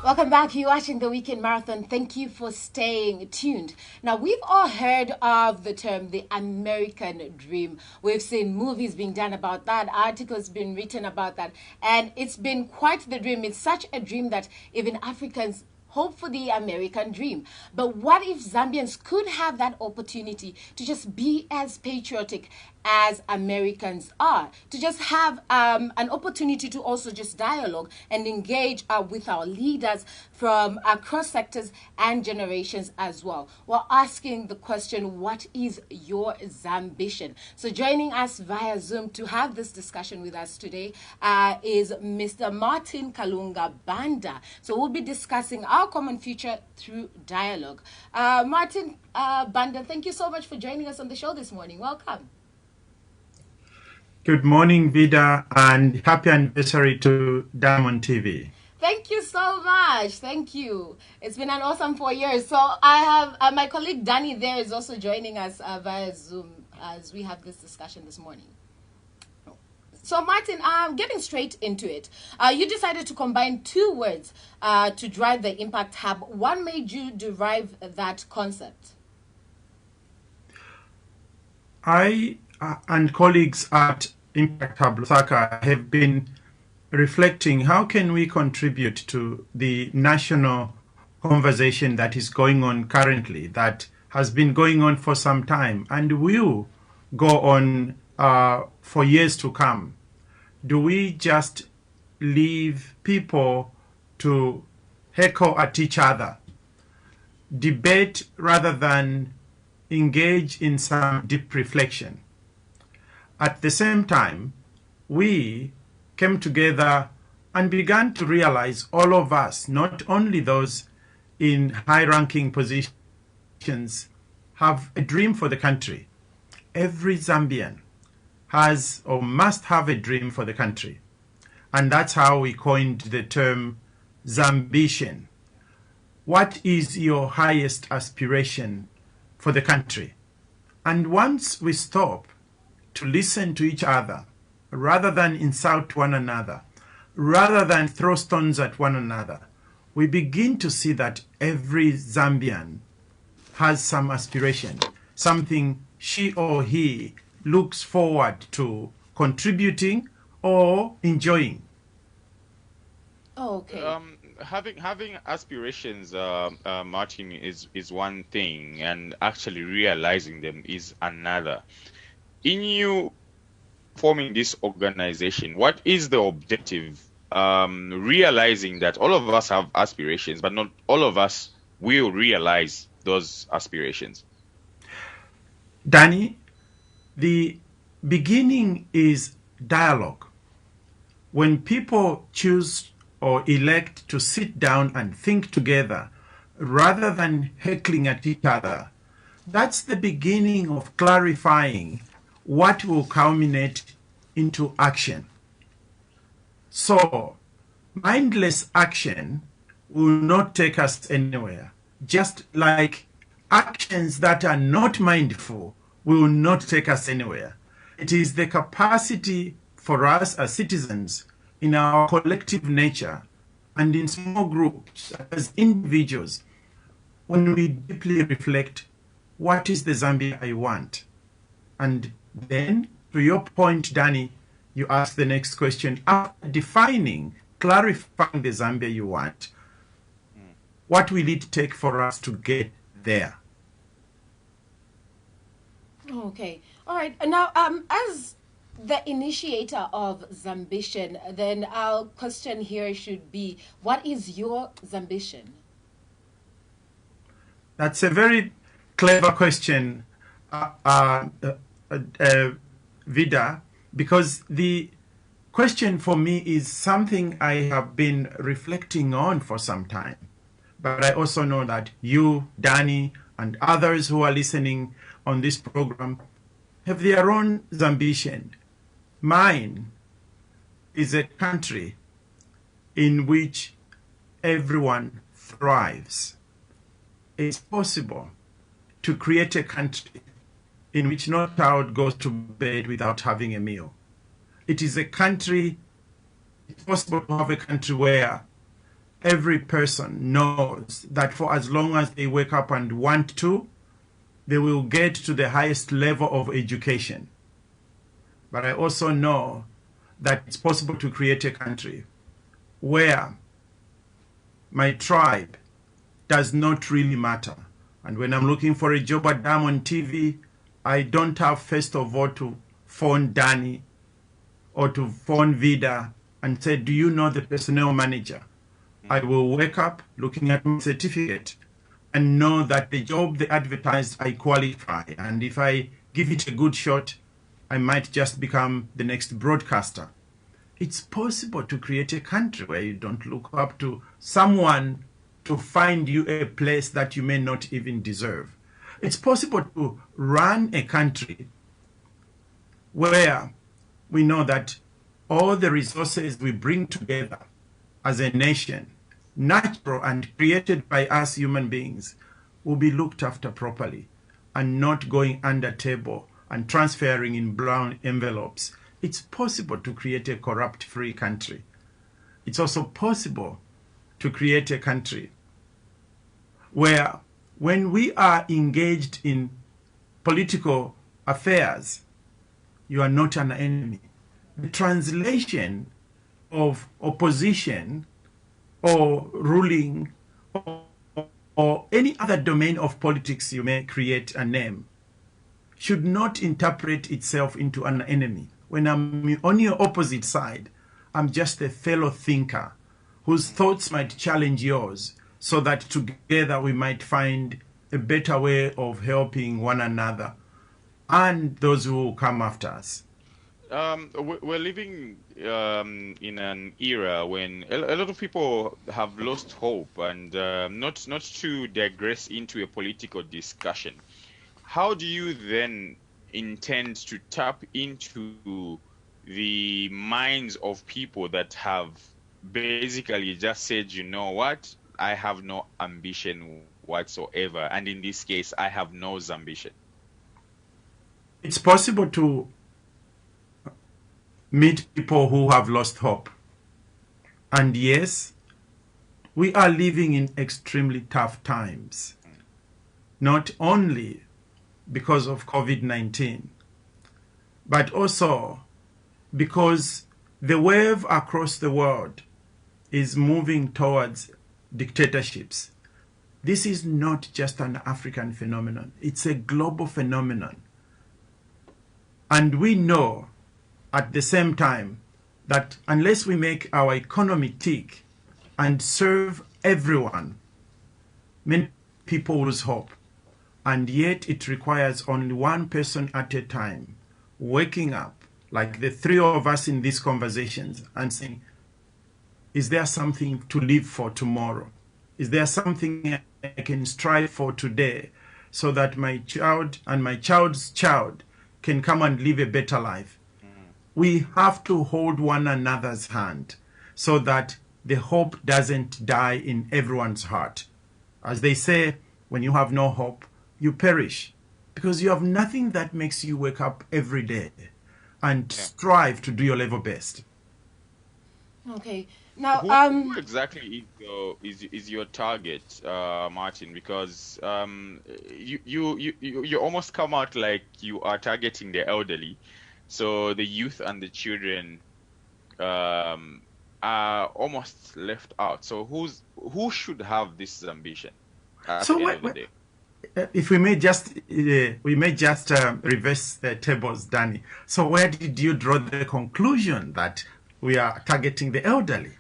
Welcome back. You're watching the Weekend Marathon. Thank you for staying tuned. Now, we've all heard of the term the American dream. We've seen movies being done about that, articles being written about that, and it's been quite the dream. It's such a dream that even Africans hope for the American dream. But what if Zambians could have that opportunity to just be as patriotic as Americans are, to just have an opportunity to also just dialogue and engage with our leaders from across sectors and generations as well? We're asking the question, what is your Zambition? So joining us via Zoom to have this discussion with us today is Mr. Martin Kalungu-Banda. So we'll be discussing our common future through dialogue. Martin Banda, thank you so much for joining us on the show this morning. Welcome. Good morning, Vida, and happy anniversary to Diamond TV. Thank you so much. Thank you. It's been an awesome 4 years. So I have my colleague Danny there is also joining us via Zoom as we have this discussion this morning. So Martin, getting straight into it, you decided to combine two words to drive the Impact Hub. What made you derive that concept? I and colleagues at Impact Hub Lusaka have been reflecting how can we contribute to the national conversation that is going on currently, that has been going on for some time and will go on for years to come. Do we just leave people to heckle at each other, debate rather than engage in some deep reflection? At the same time, we came together and began to realize, all of us, not only those in high-ranking positions, have a dream for the country. Every Zambian has or must have a dream for the country. And that's how we coined the term Zambition. What is your highest aspiration for the country? And once we stop to listen to each other, rather than insult one another, rather than throw stones at one another, we begin to see that every Zambian has some aspiration, something she or he looks forward to contributing or enjoying. Okay. Having aspirations, Martin, is one thing, and actually realizing them is another. In you forming this organization, what is the objective? Realizing that all of us have aspirations, but not all of us will realize those aspirations. Danny, the beginning is dialogue. When people choose or elect to sit down and think together rather than heckling at each other, that's the beginning of clarifying what will culminate into action. So, mindless action will not take us anywhere, just like actions that are not mindful will not take us anywhere. It is the capacity for us as citizens in our collective nature and in small groups as individuals, when we deeply reflect, what is the Zambia I want? And then, to your point, Danny, you ask the next question. After defining, clarifying the Zambia you want, what will it take for us to get there? Okay. All right. Now, as the initiator of Zambition, then our question here should be, what is your Zambition? That's a very clever question, Vida, because the question for me is something I have been reflecting on for some time. But I also know that you, Danny, and others who are listening on this program have their own Zambition. Mine is a country in which everyone thrives. It's possible to create a country in which no child goes to bed without having a meal. It's possible to have a country where every person knows that for as long as they wake up and want to, they will get to the highest level of education. But I also know that it's possible to create a country where my tribe does not really matter. And when I'm looking for a job at Diamond TV, I don't have first of all to phone Danny or to phone Vida and say, do you know the personnel manager? I will wake up looking at my certificate and know that the job they advertised, I qualify. And if I give it a good shot, I might just become the next broadcaster. It's possible to create a country where you don't look up to someone to find you a place that you may not even deserve. It's possible to run a country where we know that all the resources we bring together as a nation, natural and created by us human beings, will be looked after properly and not going under table and transferring in brown envelopes. It's possible to create a corrupt-free country. It's also possible to create a country where when we are engaged in political affairs, you are not an enemy. The translation of opposition or ruling or any other domain of politics you may create a name should not interpret itself into an enemy. When I'm on your opposite side, I'm just a fellow thinker whose thoughts might challenge yours, so that together we might find a better way of helping one another and those who will come after us. We're living in an era when a lot of people have lost hope, and not to digress into a political discussion. How do you then intend to tap into the minds of people that have basically just said, you know what, I have no ambition whatsoever, and in this case, I have no Zambition? It's possible to meet people who have lost hope. And yes, we are living in extremely tough times, not only because of COVID-19, but also because the wave across the world is moving towards dictatorships. This is not just an African phenomenon, it's a global phenomenon. And we know at the same time that unless we make our economy tick and serve everyone, many people lose hope. And yet it requires only one person at a time waking up, like the three of us in these conversations, and saying, is there something to live for tomorrow? Is there something I can strive for today so that my child and my child's child can come and live a better life? We have to hold one another's hand so that the hope doesn't die in everyone's heart. As they say, when you have no hope, you perish, because you have nothing that makes you wake up every day and strive to do your level best. Okay. Now, who exactly is your target, Martin? Because you almost come out like you are targeting the elderly, so the youth and the children are almost left out. So who should have this ambition at the end of the day? If we may just reverse the tables, Danny. So where did you draw the conclusion that we are targeting the elderly?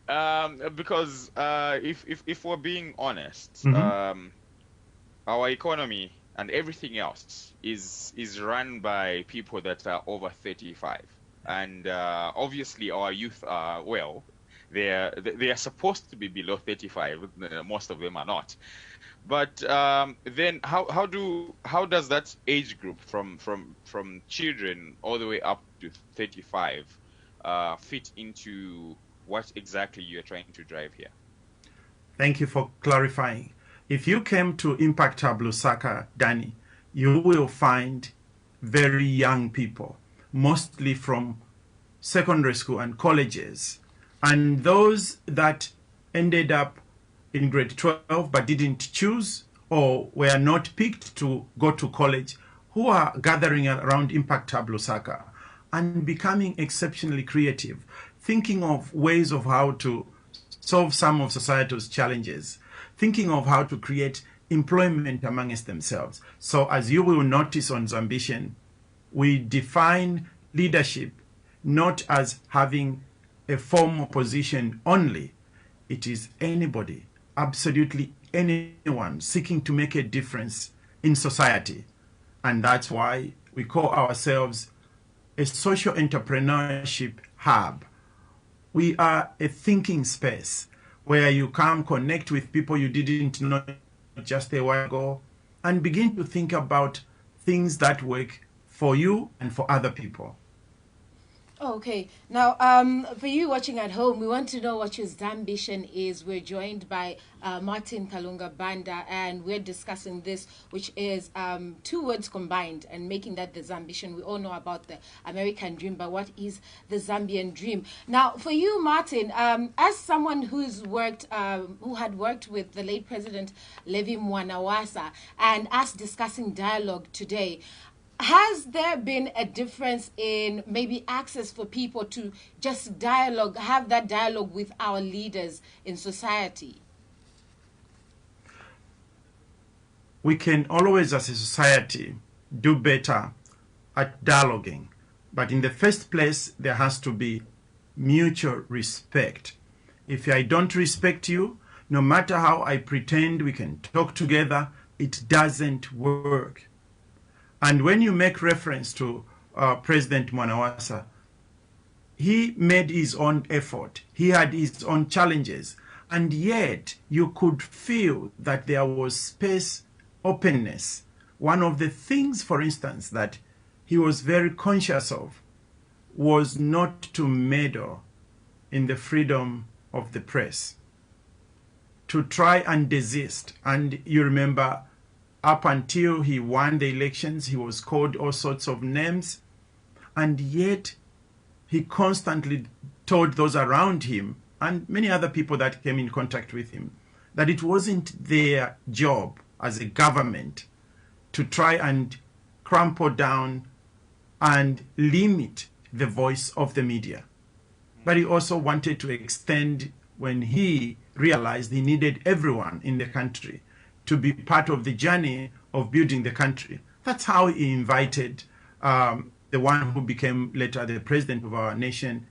Because if we're being honest, our economy and everything else is run by people that are over 35, and obviously our youth are, well, they are supposed to be below 35. Most of them are not. But then how does that age group from children all the way up to 35 fit into what exactly you're trying to drive here? Thank you for clarifying. If you came to Impact Hub Lusaka, Danny, you will find very young people, mostly from secondary school and colleges, and those that ended up in grade 12 but didn't choose or were not picked to go to college, who are gathering around Impact Hub Lusaka and becoming exceptionally creative, thinking of ways of how to solve some of society's challenges, thinking of how to create employment amongst themselves. So as you will notice on Zambition, we define leadership not as having a formal position only. It is anybody, absolutely anyone seeking to make a difference in society. And that's why we call ourselves a social entrepreneurship hub. We are a thinking space where you come connect with people you didn't know just a while ago and begin to think about things that work for you and for other people. Okay. Now, for you watching at home, we want to know what your Zambition is. We're joined by Martin Kalungu-Banda, and we're discussing this, which is two words combined and making that the Zambition. We all know about the American dream, but what is the Zambian dream? Now, for you, Martin, as someone who had worked with the late President Levi Mwanawasa, and us discussing dialogue today, has there been a difference in maybe access for people to just dialogue, have that dialogue with our leaders in society? We can always, as a society, do better at dialoguing. But in the first place, there has to be mutual respect. If I don't respect you, no matter how I pretend we can talk together, it doesn't work. And when you make reference to President Mwanawasa, he made his own effort. He had his own challenges. And yet, you could feel that there was space, openness. One of the things, for instance, that he was very conscious of was not to meddle in the freedom of the press, to try and desist. And you remember, up until he won the elections, he was called all sorts of names, and yet he constantly told those around him and many other people that came in contact with him that it wasn't their job as a government to try and crumple down and limit the voice of the media. But he also wanted to extend, when he realized he needed everyone in the country to be part of the journey of building the country. That's how he invited the one who became later the president of our nation,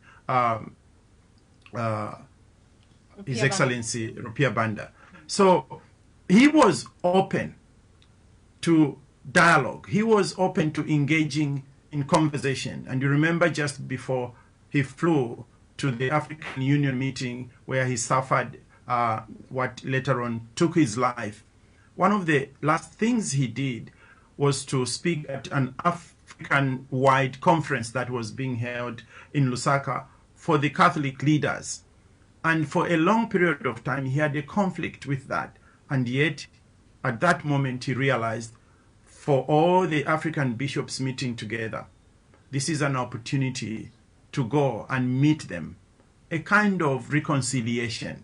His Excellency Rupia Banda. So he was open to dialogue. He was open to engaging in conversation. And you remember just before he flew to the African Union meeting where he suffered what later on took his life, one of the last things he did was to speak at an African-wide conference that was being held in Lusaka for the Catholic leaders. And for a long period of time, he had a conflict with that. And yet, at that moment, he realized for all the African bishops meeting together, this is an opportunity to go and meet them, a kind of reconciliation.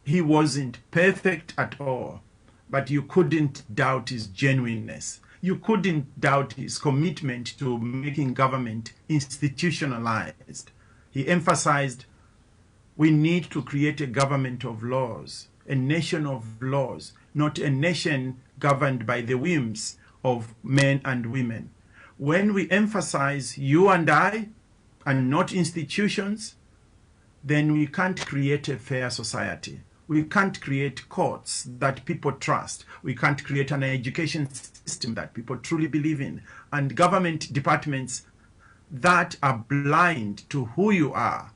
He wasn't perfect at all, but you couldn't doubt his genuineness. You couldn't doubt his commitment to making government institutionalized. He emphasized we need to create a government of laws, a nation of laws, not a nation governed by the whims of men and women. When we emphasize you and I, and not institutions, then we can't create a fair society. We can't create courts that people trust. We can't create an education system that people truly believe in. And government departments that are blind to who you are,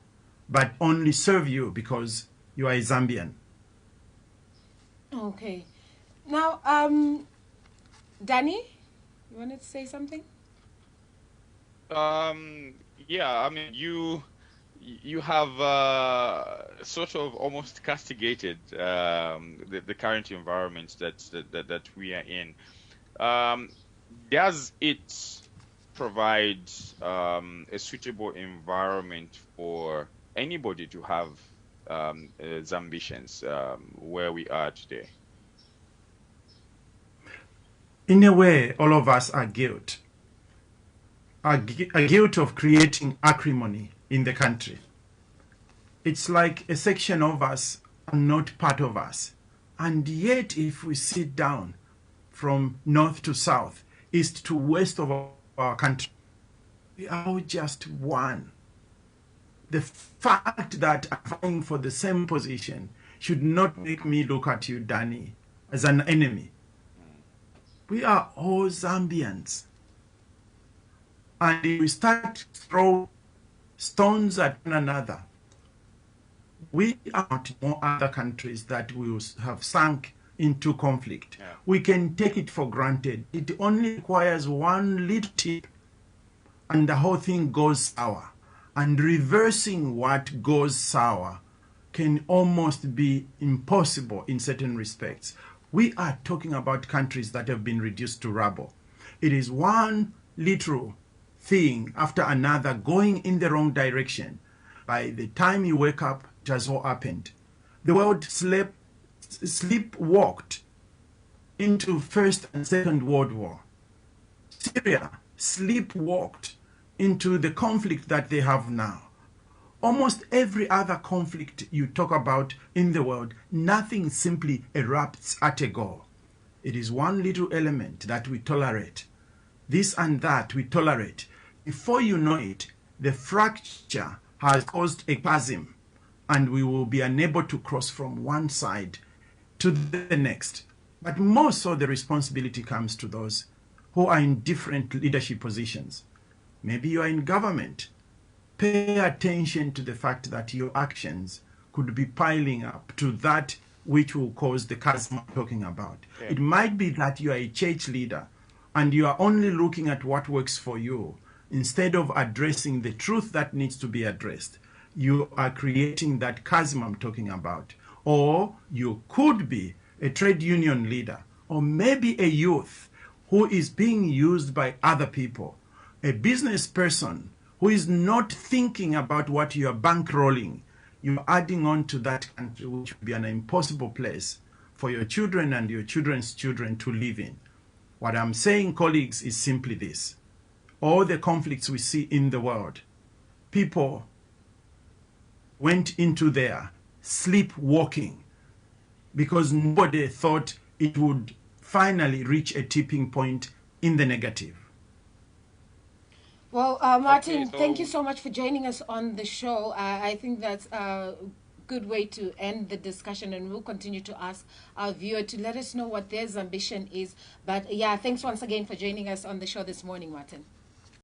but only serve you because you are a Zambian. Okay. Now, Danny, you wanted to say something? Yeah, I mean, you have sort of almost castigated the current environment that we are in. Does it provide a suitable environment for anybody to have Zambitions where we are today? In a way, all of us are guilt. Are guilt of creating acrimony in the country. It's like a section of us are not part of us. And yet, if we sit down from north to south, east to west of our country, we are all just one. The fact that I'm fighting for the same position should not make me look at you, Danny, as an enemy. We are all Zambians. And if we start to throw stones at one another, we are not more other countries that will have sunk into conflict. Yeah. We can take it for granted. It only requires one little tip and the whole thing goes sour. And reversing what goes sour can almost be impossible in certain respects. We are talking about countries that have been reduced to rubble. It is one little thing after another going in the wrong direction. By the time you wake up, it has all happened. The world sleepwalked into First and Second World War. Syria sleepwalked into the conflict that they have now. Almost every other conflict you talk about in the world, nothing simply erupts at a go. It is one little element that we tolerate. This and that we tolerate. Before you know it, the fracture has caused a chasm, and we will be unable to cross from one side to the next. But more so, the responsibility comes to those who are in different leadership positions. Maybe you are in government. Pay attention to the fact that your actions could be piling up to that which will cause the chasm I'm talking about. Yeah. It might be that you are a church leader and you are only looking at what works for you instead of addressing the truth that needs to be addressed. You are creating that chasm I'm talking about. Or you could be a trade union leader, or maybe a youth who is being used by other people, a business person who is not thinking about what you are bankrolling. You are adding on to that country, which will be an impossible place for your children and your children's children to live in. What I'm saying, colleagues, is simply this. All the conflicts we see in the world, people went into there sleepwalking because nobody thought it would finally reach a tipping point in the negative. Well, Martin, Okay, so- thank you so much for joining us on the show. I think that's a good way to end the discussion, and we'll continue to ask our viewer to let us know what their ambition is. But yeah, thanks once again for joining us on the show this morning, Martin.